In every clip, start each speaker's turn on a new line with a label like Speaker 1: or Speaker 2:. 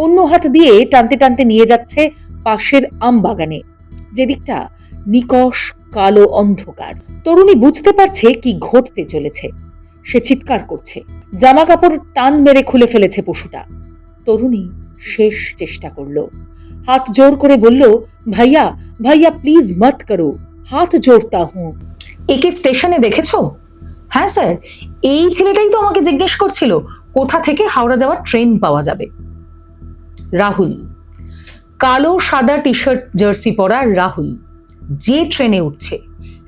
Speaker 1: অন্য হাত দিয়ে টানতে টানতে নিয়ে যাচ্ছে পাশের আম বাগানে, যেদিকটা নিকষ কালো অন্ধকার। তরুণী বুঝতে পারছে কি ঘটতে চলেছে। সে চিৎকার করছে, জামা কাপড় টান মেরে খুলে ফেলেছে পশুটা। তরুণী শেষ চেষ্টা করলো, হাত জোর করে বলল, ভাইয়া ভাইয়া প্লিজ মত করো, হাত জোড়তা হুঁ।
Speaker 2: একে স্টেশনে দেখেছো? হ্যাঁ স্যার, এই ছেলেটাই তো আমাকে জিজ্ঞেস করছিল কোথা থেকে হাওড়া যাওয়ার ট্রেন পাওয়া যাবে। রাহুল, কালো সাদা টি শার্ট জার্সি পরা রাহুল যে ট্রেনে উঠছে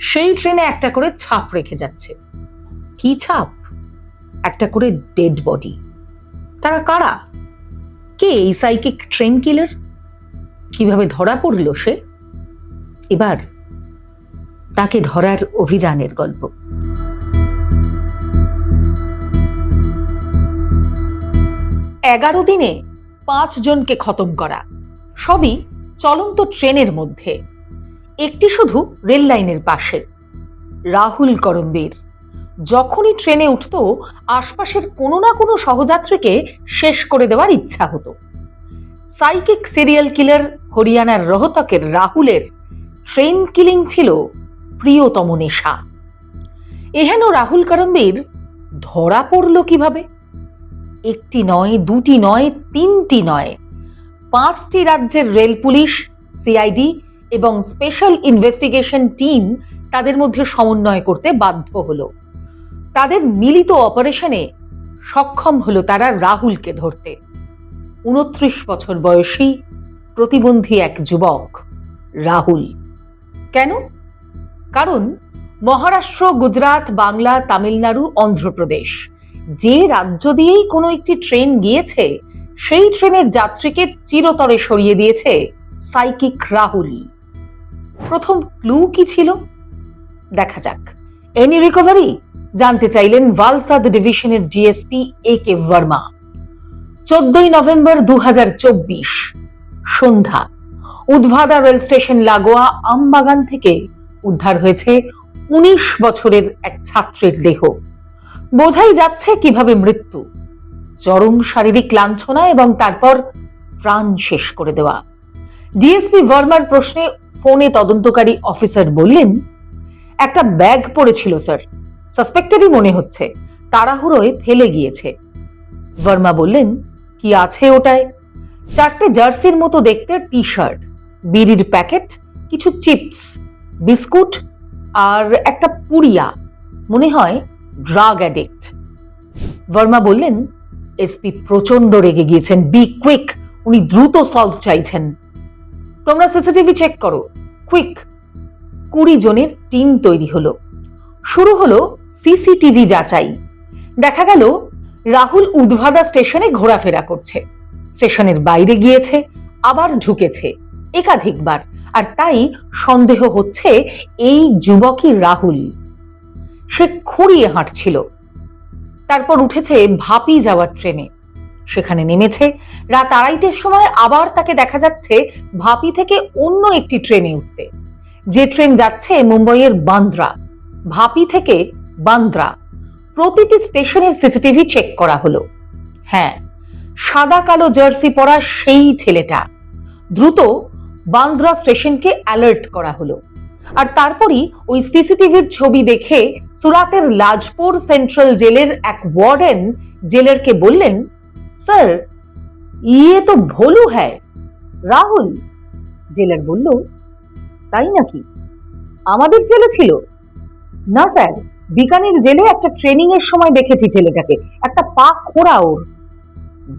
Speaker 2: সেই ট্রেনে একটা করে ছাপ রেখে যাচ্ছে। কি ছাপ? একটা করে ডেড বডি। তারা কারা? কে এই সাইকিক ট্রেন কিলার? কিভাবে ধরা পড়ল সে? এবার তাকে ধরার অভিযানের গল্প।
Speaker 1: 11 দিনে 5 জনকে খতম করা, সবই চলন্ত ট্রেনের মধ্যে। একটি শুধু রেল লাইনের পাশে। রাহুল করমবীর যখনই ট্রেনে উঠত, আশপাশের কোনো না কোনো সহযাত্রীকে শেষ করে দেওয়ার ইচ্ছা হতো। সাইকিক সিরিয়াল কিলার হরিয়ানার রোহতকের রাহুলের ট্রেন কিলিং ছিল প্রিয়তম নেশা। এহেন রাহুল করমবীর ধরা পড়ল কিভাবে? একটি নয়, দুটি নয়, তিনটি নয়, 5টি রাজ্যের রেল পুলিশ, সিআইডি এবং স্পেশাল ইনভেস্টিগেশন টিম তাদের মধ্যে সমন্বয় করতে বাধ্য হলো। তাদের মিলিত অপারেশনে সক্ষম হলো তারা রাহুলকে ধরতে। 29 বছর বয়সী প্রতিবন্ধী এক যুবক রাহুল। কেন? কারণ মহারাষ্ট্র, গুজরাট, বাংলা, তামিলনাড়ু, অন্ধ্রপ্রদেশ যে রাজ্য দিয়েই কোনো একটি ট্রেন গিয়েছে, সেই ট্রেনের যাত্রীকে চিরতরে সরিয়ে দিয়েছে সাইকিক রাহুল। প্রথম ক্লু কি ছিল? দেখা যাক। এনি রিকভারি জানতে চাইলেন ভালসাদ ডিভিশনের ডিএসপি এ কে বর্মা। 14 নভেম্বর 2024 সন্ধ্যা উদ্ভাদা রেল স্টেশন লাগোয়া আমবাগান থেকে উদ্ধার হয়েছে 19 বছরের এক ছাত্রের দেহ। বোঝাই যাচ্ছে কিভাবে মৃত্যু, চরম শারীরিক লাঞ্ছনা এবং তারপর প্রাণ শেষ করে দেওয়া। ডিএসপি বর্মার প্রশ্নে ফোনে তদন্তকারী অফিসার বললেন, একটা ব্যাগ পড়েছিল স্যার, সাসপেক্টেডই মনে হচ্ছে, তাড়াহুড়োয় ফেলে গিয়েছে। বর্মা বললেন, কি আছে ওটায়? 4টে জার্সির মতো দেখতে টি শার্ট, বিড়ির প্যাকেট, কিছু চিপস, বিস্কুট আর একটা পুড়িয়া, মনে হয় ড্রাগ অ্যাডিক্ট। বর্মা বললেন, এসপি প্রচন্ড রেগে গিয়েছেন, বি কুইক, উনি দ্রুত সলভ চাইছেন। তোমরা সিসিটিভি চেক করো, কুইক। 20 জনের টিম তৈরি হলো। শুরু হলো সিসিটিভি যাচাই। দেখা গেল রাহুল উদ্ভাদা স্টেশনে ঘোরাফেরা করছে, স্টেশনের বাইরে গিয়েছে, আবার ঢুকেছে একাধিকবার, আর তাই সন্দেহ হচ্ছে এই যুবকই রাহুল। সে খুঁড়িয়ে হাঁটছিল, তারপর উঠেছে ভাপি যাওয়ার ট্রেনে, সেখানে নেমেছে। রাত 2:30টার সময় আবার তাকে দেখা যাচ্ছে ভাপি থেকে অন্য একটি ট্রেনে উঠতে, যে ট্রেন যাচ্ছে মুম্বাইয়ের বান্দ্রা। ভাপি থেকে বান্দ্রা প্রতিটি স্টেশনের সিসিটিভি চেক করা হলো। হ্যাঁ, সাদা কালো জার্সি পরা সেই ছেলেটা। দ্রুত বান্দ্রা স্টেশনকে অ্যালার্ট করা হলো, আর তারপরই ওই সিসিটিভির ছবি দেখে সুরাতের লাজপুর সেন্ট্রাল জেলের এক ওয়ার্ডেন জেলারকে বললেন, স্যার ইয়ে তো ভোলু হ্যায়, রাহুল। জেলার বলল, তাই নাকি? আমাদের জেলে ছিল? না স্যার, বিকানের জেলে একটা ট্রেনিং এর সময় দেখেছি ছেলেটাকে, একটা পা খোঁড়া ওর।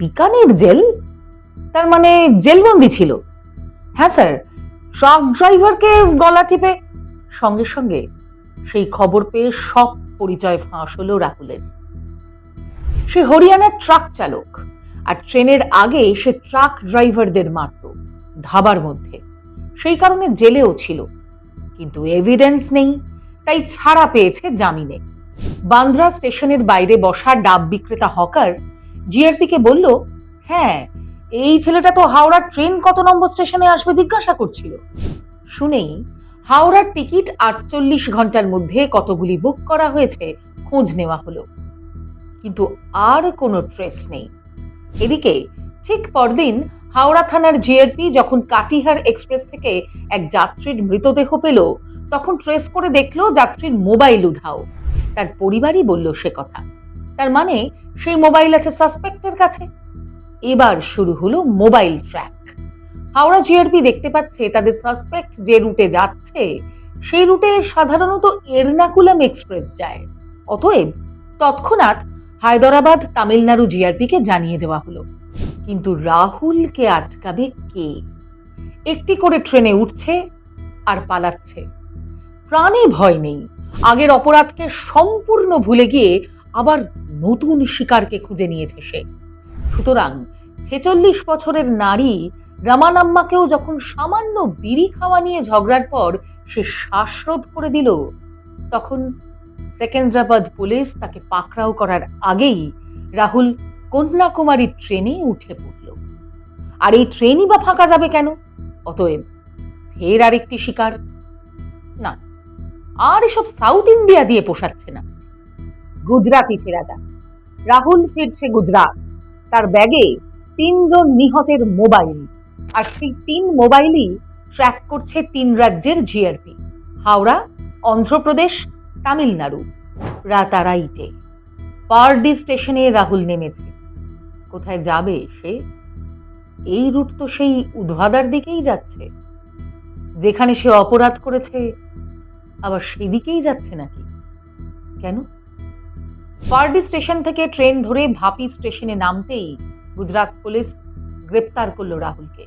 Speaker 1: বিকানের জেল? তার মানে জেলবন্দি ছিল? হ্যাঁ স্যার, ট্রাক ড্রাইভারকে গলা টিপে। সঙ্গে সঙ্গে সেই খবর পেয়ে সব পরিচয় ফাঁস হলো রাহুলের। সে হরিয়ানার ট্রাক চালক, আর ট্রেনের আগে সে ট্রাক ড্রাইভারদের মারত ধাবার মধ্যে, সেই কারণে জেলেও ছিল। কিন্তু এভিডেন্স নেই, তাই ছাড়া পেয়েছে জামিনে। বান্দ্রা স্টেশনের বাইরে বসা ডাব বিক্রেতা হকার জিআরপি কে বলল, হ্যাঁ এই ছেলেটা তো হাওড়ার ট্রেন কত নম্বর স্টেশনে আসবে জিজ্ঞাসা করছিল। শুনেই হাওড়ার টিকিট 48 ঘন্টার মধ্যে কতগুলি বুক করা হয়েছে খোঁজ নেওয়া হলো, কিন্তু আর কোনো ট্রেস নেই। এদিকে ঠিক পরদিন হাওড়া থানার জিআরপি যখন কাটিহার এক্সপ্রেস থেকে এক যাত্রীর মৃতদেহ পেল, তখন ট্রেস করে দেখলো যাত্রীর মোবাইল উধাও। তার পরিবারই বলল সে কথা। তার মানে সেই মোবাইল আছে সাসপেক্টের কাছে। এবার শুরু হলো মোবাইল ট্র্যাক। হাওড়া জিআরপি দেখতে পাচ্ছে তাদের সাসপেক্ট যে রুটে যাচ্ছে সেই রুটে সাধারণত এর্নাকুলাম এক্সপ্রেস যায়। অতএব তৎক্ষণাৎ হায়দরাবাদ তামিলনাড়ু জিআরপিকে জানিয়ে দেওয়া হলো। কিন্তু রাহুলকে আটকাবে কে? একটি করে ট্রেনে উঠছে আর পালাচ্ছে। প্রাণে ভয় নেই। আগের অপরাধকে সম্পূর্ণ ভুলে গিয়ে আবার নতুন শিকারকে খুঁজে নিয়েছে সে। সুতরাং 46 বছরের নারী রামানাম্মাকেও যখন সামান্য বিড়ি খাওয়া নিয়ে ঝগড়ার পর সে শ্বাসরোধ করে দিল, তখন সেকেন্দ্রাবাদ পুলিশ তাকে পাকড়াও করার আগেই রাহুল কন্যাকুমারী ট্রেনে উঠে পড়ল। আর এই ট্রেনই বা ফাঁকা যাবে কেন? অতএব ফের আরেকটি শিকার। না, আর এসব সাউথ ইন্ডিয়া দিয়ে পোষাচ্ছে না। গুজরাটই ফেরা যাক। রাহুল ফিরছে গুজরাট। তার ব্যাগে 3 জন নিহতের মোবাইল, আর সেই 3 মোবাইলই ট্র্যাক করছে 3 রাজ্যের জিআরপি: হাওড়া, অন্ধ্রপ্রদেশ, তামিলনাড়ু। রাতারাইটে পারডি স্টেশনে রাহুল নেমেছে। কোথায় যাবে সে? এই রুট তো সেই উদ্ভাদার দিকেই যাচ্ছে। যেখানে সে অপরাধ করেছে আবার সেদিকেই যাচ্ছে নাকি? কেন? পারডি স্টেশন থেকে ট্রেন ধরে ভাপি স্টেশনে নামতেই গুজরাট পুলিশ গ্রেপ্তার করলো রাহুলকে।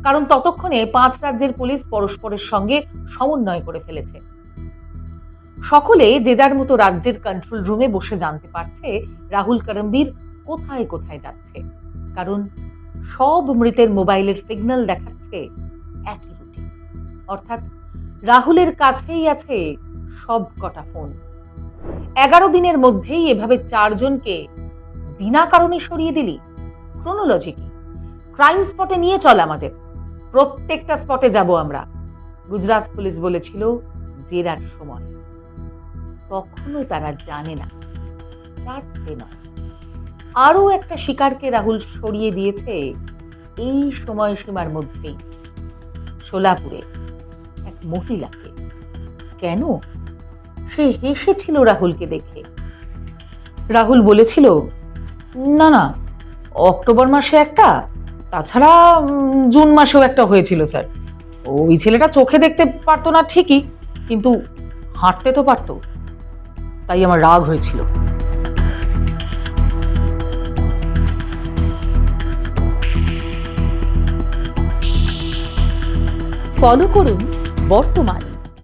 Speaker 1: কারণ ততক্ষণে 5 রাজ্যের পুলিশ পরস্পরের সঙ্গে সমন্বয় করে ফেলেছে। সকলে যে যার মতো রাজ্যের কন্ট্রোল রুমে বসে জানতে পারছে রাহুল করম্বীর কোথায় কোথায় যাচ্ছে। কারণ সব মৃতের মোবাইলের সিগন্যাল দেখাচ্ছে একই রুটে। অর্থাৎ রাহুলের কাছেই আছে সব কটা ফোন। 11 দিনের মধ্যেই এভাবে 4 জনকে বিনা কারণে সরিয়ে দিলি? ক্রোনোলজি কি? ক্রাইম স্পটে নিয়ে চল আমাদের। প্রত্যেকটা স্পটে যাব আমরা। গুজরাট পুলিশ বলেছিল জেরার সময়। তখনও তারা জানে না, 4টে নয়, আরো একটা শিকারকে রাহুল সরিয়ে দিয়েছে এই সময়সীমার মধ্যেই। সোলাপুরে এক মহিলাকে। কেন? সে হেসেছিল রাহুলকে দেখে। রাহুল বলেছিল, না না, অক্টোবর মাসে একটা, তাছাড়া জুন মাসেও একটা হয়েছিল স্যার। ওই ছেলেটা চোখে দেখতে পারতো না ঠিকই, কিন্তু হাঁটতে তো পারতো, তাই আমার রাগ হয়েছিল।
Speaker 2: ফলো করুন বর্তমান।